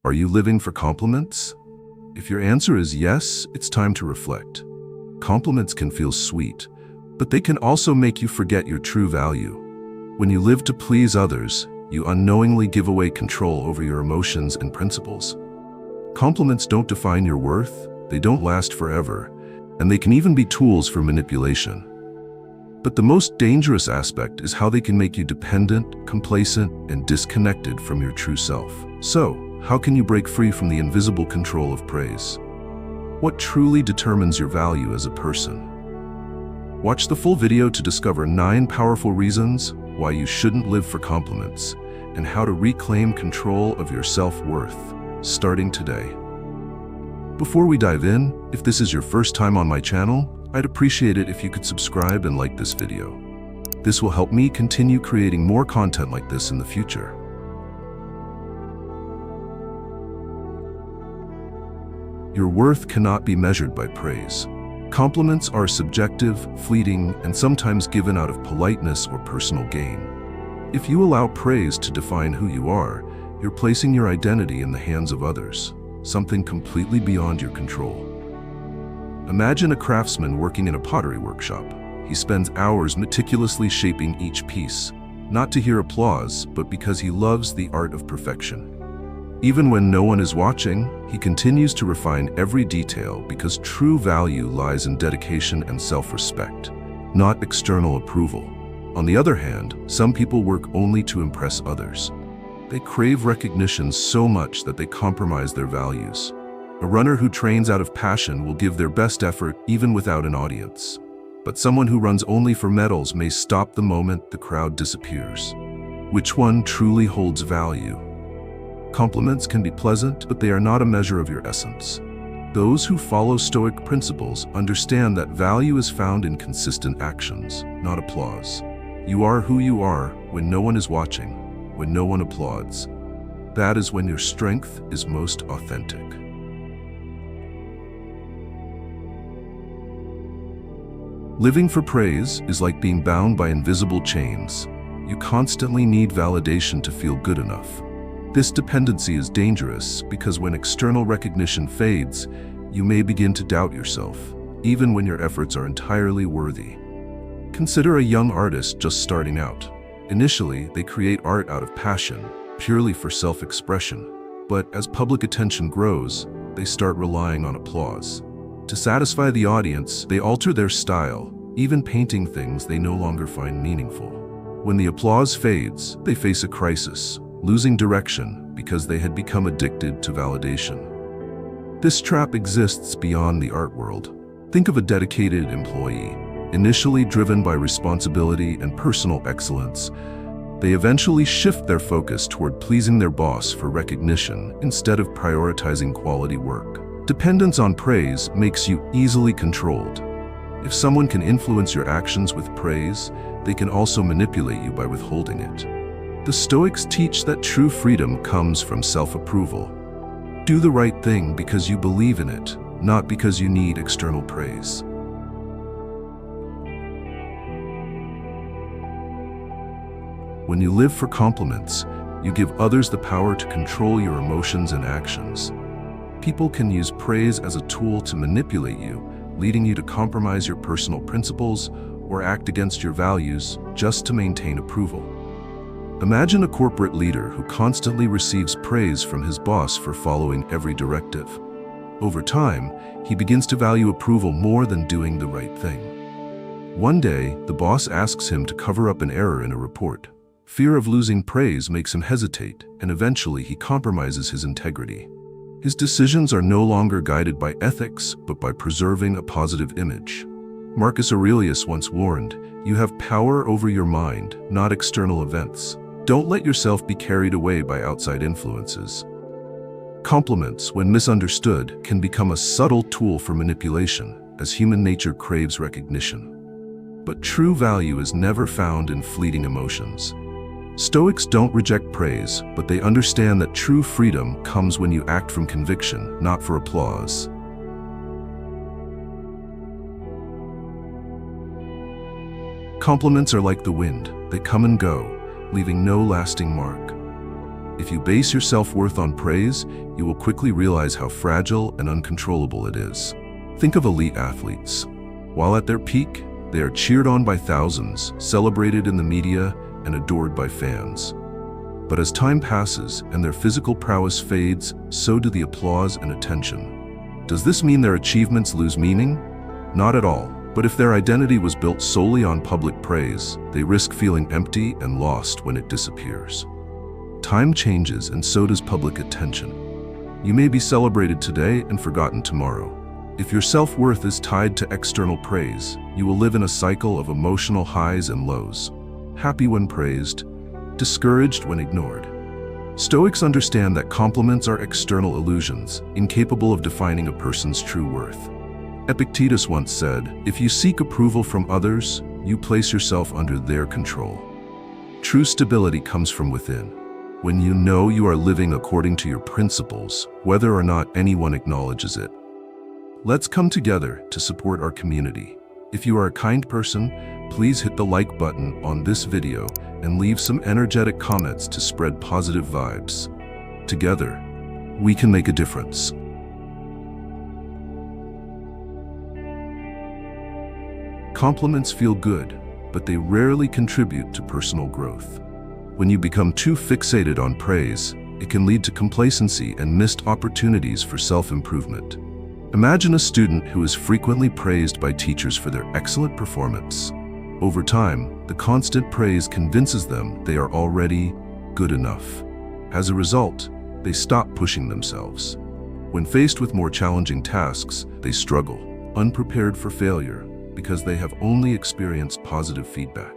Are you living for compliments? If your answer is yes, it's time to reflect. Compliments can feel sweet, but they can also make you forget your true value. When you live to please others, you unknowingly give away control over your emotions and principles. Compliments don't define your worth, they don't last forever, and they can even be tools for manipulation. But the most dangerous aspect is how they can make you dependent, complacent, and disconnected from your true self. So, how can you break free from the invisible control of praise? What truly determines your value as a person? Watch the full video to discover 9 powerful reasons why you shouldn't live for compliments and how to reclaim control of your self-worth, starting today. Before we dive in, if this is your first time on my channel, I'd appreciate it if you could subscribe and like this video. This will help me continue creating more content like this in the future. Your worth cannot be measured by praise. Compliments are subjective, fleeting, and sometimes given out of politeness or personal gain. If you allow praise to define who you are, you're placing your identity in the hands of others, something completely beyond your control. Imagine a craftsman working in a pottery workshop. He spends hours meticulously shaping each piece, not to hear applause, but because he loves the art of perfection. Even when no one is watching, he continues to refine every detail because true value lies in dedication and self-respect, not external approval. On the other hand, some people work only to impress others. They crave recognition so much that they compromise their values. A runner who trains out of passion will give their best effort even without an audience. But someone who runs only for medals may stop the moment the crowd disappears. Which one truly holds value? Compliments can be pleasant, but they are not a measure of your essence. Those who follow Stoic principles understand that value is found in consistent actions, not applause. You are who you are when no one is watching, when no one applauds. That is when your strength is most authentic. Living for praise is like being bound by invisible chains. You constantly need validation to feel good enough. This dependency is dangerous because when external recognition fades, you may begin to doubt yourself, even when your efforts are entirely worthy. Consider a young artist just starting out. Initially, they create art out of passion, purely for self-expression. But as public attention grows, they start relying on applause. To satisfy the audience, they alter their style, even painting things they no longer find meaningful. When the applause fades, they face a crisis, losing direction because they had become addicted to validation. This trap exists beyond the art world. Think of a dedicated employee. Initially driven by responsibility and personal excellence, they eventually shift their focus toward pleasing their boss for recognition instead of prioritizing quality work. Dependence on praise makes you easily controlled. If someone can influence your actions with praise, they can also manipulate you by withholding it. The Stoics teach that true freedom comes from self-approval. Do the right thing because you believe in it, not because you need external praise. When you live for compliments, you give others the power to control your emotions and actions. People can use praise as a tool to manipulate you, leading you to compromise your personal principles or act against your values just to maintain approval. Imagine a corporate leader who constantly receives praise from his boss for following every directive. Over time, he begins to value approval more than doing the right thing. One day, the boss asks him to cover up an error in a report. Fear of losing praise makes him hesitate, and eventually he compromises his integrity. His decisions are no longer guided by ethics, but by preserving a positive image. Marcus Aurelius once warned, "You have power over your mind, not external events." Don't let yourself be carried away by outside influences. Compliments, when misunderstood, can become a subtle tool for manipulation, as human nature craves recognition. But true value is never found in fleeting emotions. Stoics don't reject praise, but they understand that true freedom comes when you act from conviction, not for applause. Compliments are like the wind. They come and go, leaving no lasting mark. If you base your self-worth on praise, you will quickly realize how fragile and uncontrollable it is. Think of elite athletes. While at their peak, they are cheered on by thousands, celebrated in the media, and adored by fans. But as time passes and their physical prowess fades, so do the applause and attention. Does this mean their achievements lose meaning? Not at all. But if their identity was built solely on public praise, they risk feeling empty and lost when it disappears. Time changes, and so does public attention. You may be celebrated today and forgotten tomorrow. If your self-worth is tied to external praise, you will live in a cycle of emotional highs and lows. Happy when praised, discouraged when ignored. Stoics understand that compliments are external illusions, incapable of defining a person's true worth. Epictetus once said, "If you seek approval from others, you place yourself under their control." True stability comes from within. When you know you are living according to your principles, whether or not anyone acknowledges it. Let's come together to support our community. If you are a kind person, please hit the like button on this video and leave some energetic comments to spread positive vibes. Together, we can make a difference. Compliments feel good, but they rarely contribute to personal growth. When you become too fixated on praise, it can lead to complacency and missed opportunities for self-improvement. Imagine a student who is frequently praised by teachers for their excellent performance. Over time, the constant praise convinces them they are already good enough. As a result, they stop pushing themselves. When faced with more challenging tasks, they struggle, unprepared for failure, because they have only experienced positive feedback.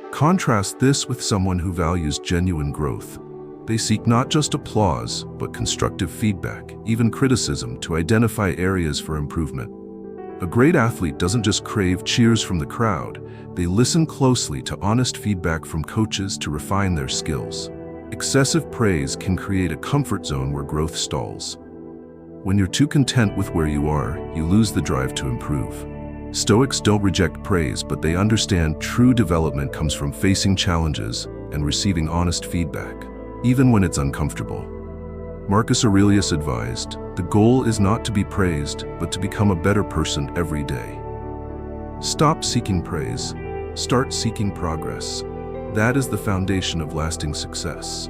Contrast this with someone who values genuine growth. They seek not just applause, but constructive feedback, even criticism, to identify areas for improvement. A great athlete doesn't just crave cheers from the crowd, they listen closely to honest feedback from coaches to refine their skills. Excessive praise can create a comfort zone where growth stalls. When you're too content with where you are, you lose the drive to improve. Stoics don't reject praise, but they understand true development comes from facing challenges and receiving honest feedback, even when it's uncomfortable. Marcus Aurelius advised, "The goal is not to be praised, but to become a better person every day." Stop seeking praise. Start seeking progress. That is the foundation of lasting success.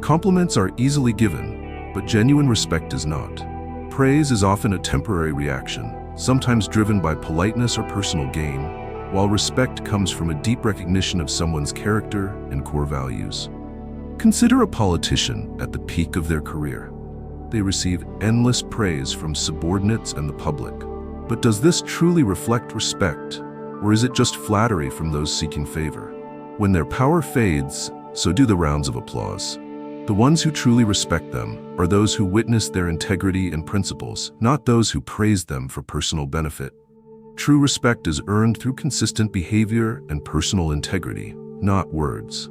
Compliments are easily given, but genuine respect is not. Praise is often a temporary reaction, sometimes driven by politeness or personal gain, while respect comes from a deep recognition of someone's character and core values. Consider a politician at the peak of their career. They receive endless praise from subordinates and the public. But does this truly reflect respect, or is it just flattery from those seeking favor? When their power fades, so do the rounds of applause. The ones who truly respect them are those who witness their integrity and principles, not those who praise them for personal benefit. True respect is earned through consistent behavior and personal integrity, not words.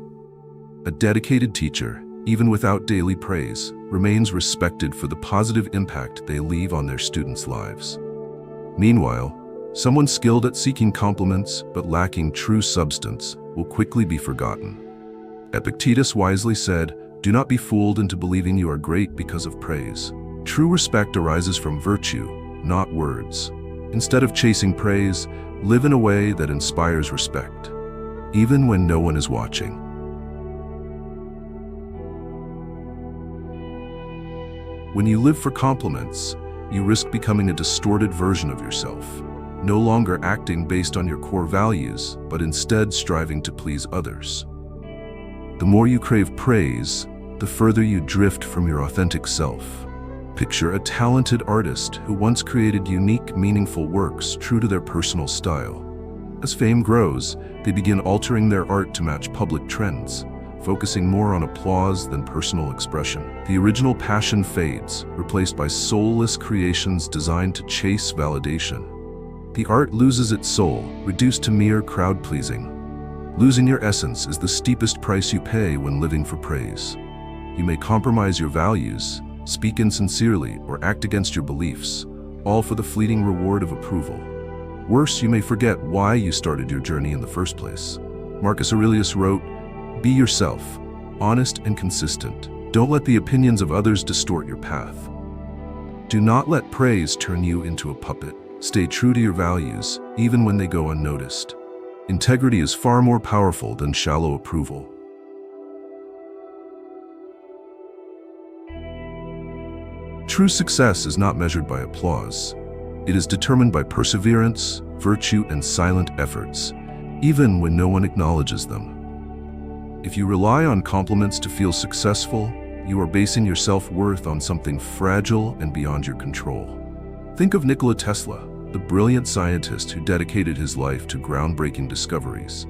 A dedicated teacher, even without daily praise, remains respected for the positive impact they leave on their students' lives. Meanwhile, someone skilled at seeking compliments but lacking true substance will quickly be forgotten. Epictetus wisely said, "Do not be fooled into believing you are great because of praise." True respect arises from virtue, not words. Instead of chasing praise, live in a way that inspires respect, even when no one is watching. When you live for compliments, you risk becoming a distorted version of yourself, no longer acting based on your core values, but instead striving to please others. The more you crave praise, the further you drift from your authentic self. Picture a talented artist who once created unique, meaningful works true to their personal style. As fame grows, they begin altering their art to match public trends, focusing more on applause than personal expression. The original passion fades, replaced by soulless creations designed to chase validation. The art loses its soul, reduced to mere crowd-pleasing. Losing your essence is the steepest price you pay when living for praise. You may compromise your values, speak insincerely, or act against your beliefs, all for the fleeting reward of approval. Worse, you may forget why you started your journey in the first place. Marcus Aurelius wrote, "Be yourself, honest and consistent. Don't let the opinions of others distort your path. Do not let praise turn you into a puppet. Stay true to your values, even when they go unnoticed. Integrity is far more powerful than shallow approval." True success is not measured by applause. It is determined by perseverance, virtue, and silent efforts, even when no one acknowledges them. If you rely on compliments to feel successful, you are basing your self-worth on something fragile and beyond your control. Think of Nikola Tesla, the brilliant scientist who dedicated his life to groundbreaking discoveries.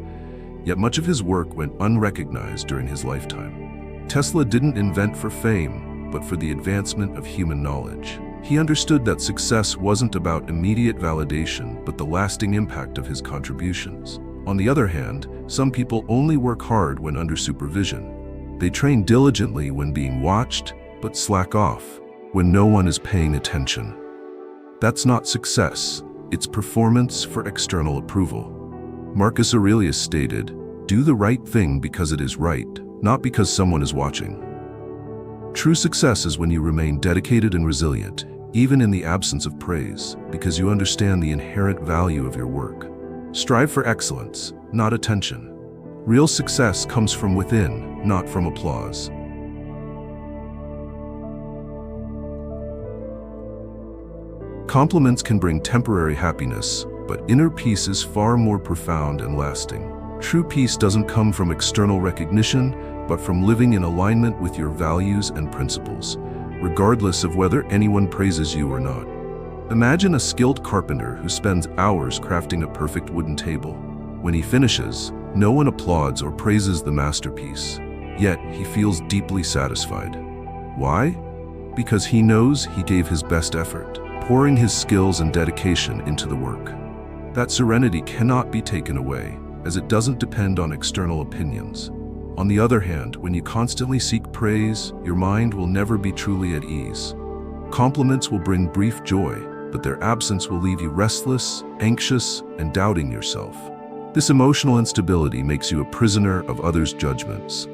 Yet much of his work went unrecognized during his lifetime. Tesla didn't invent for fame, but for the advancement of human knowledge. He understood that success wasn't about immediate validation, but the lasting impact of his contributions. On the other hand, some people only work hard when under supervision. They train diligently when being watched, but slack off when no one is paying attention. That's not success, it's performance for external approval. Marcus Aurelius stated, "Do the right thing because it is right, not because someone is watching." True success is when you remain dedicated and resilient, even in the absence of praise, because you understand the inherent value of your work. Strive for excellence, not attention. Real success comes from within, not from applause. Compliments can bring temporary happiness, but inner peace is far more profound and lasting. True peace doesn't come from external recognition, but from living in alignment with your values and principles, regardless of whether anyone praises you or not. Imagine a skilled carpenter who spends hours crafting a perfect wooden table. When he finishes, no one applauds or praises the masterpiece, yet he feels deeply satisfied. Why? Because he knows he gave his best effort, pouring his skills and dedication into the work. That serenity cannot be taken away, as it doesn't depend on external opinions. On the other hand, when you constantly seek praise, your mind will never be truly at ease. Compliments will bring brief joy, but their absence will leave you restless, anxious, and doubting yourself. This emotional instability makes you a prisoner of others' judgments.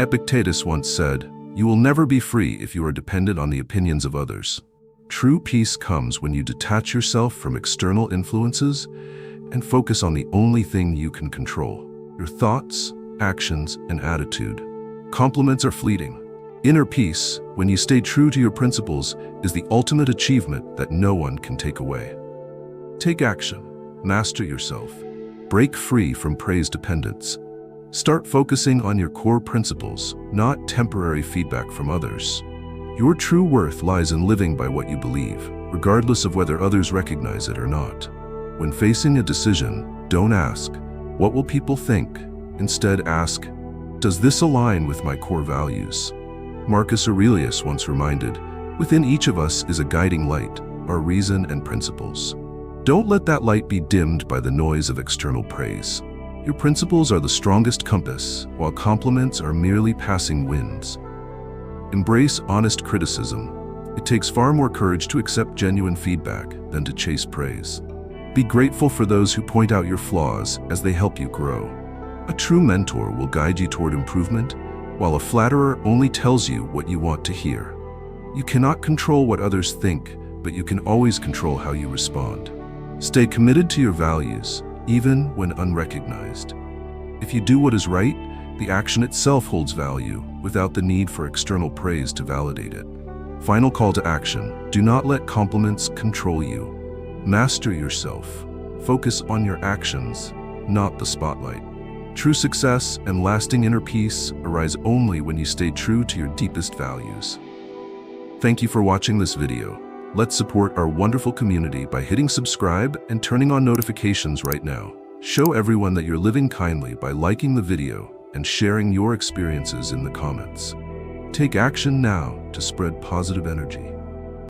Epictetus once said, "You will never be free if you are dependent on the opinions of others." True peace comes when you detach yourself from external influences and focus on the only thing you can control: your thoughts, actions, and attitude. Compliments are fleeting. Inner peace, when you stay true to your principles, is the ultimate achievement that no one can take away. Take action. Master yourself. Break free from praise dependence. Start focusing on your core principles, not temporary feedback from others. Your true worth lies in living by what you believe, regardless of whether others recognize it or not. When facing a decision, don't ask, "What will people think?" Instead ask, "Does this align with my core values?" Marcus Aurelius once reminded, "Within each of us is a guiding light, our reason and principles." Don't let that light be dimmed by the noise of external praise. Your principles are the strongest compass, while compliments are merely passing winds. Embrace honest criticism. It takes far more courage to accept genuine feedback than to chase praise. Be grateful for those who point out your flaws as they help you grow. A true mentor will guide you toward improvement, while a flatterer only tells you what you want to hear. You cannot control what others think, but you can always control how you respond. Stay committed to your values, even when unrecognized. If you do what is right, the action itself holds value, without the need for external praise to validate it. Final call to action: do not let compliments control you. Master yourself. Focus on your actions, not the spotlight. True success and lasting inner peace arise only when you stay true to your deepest values. Thank you for watching this video. Let's support our wonderful community by hitting subscribe and turning on notifications right now. Show everyone that you're living kindly by liking the video and sharing your experiences in the comments. Take action now to spread positive energy.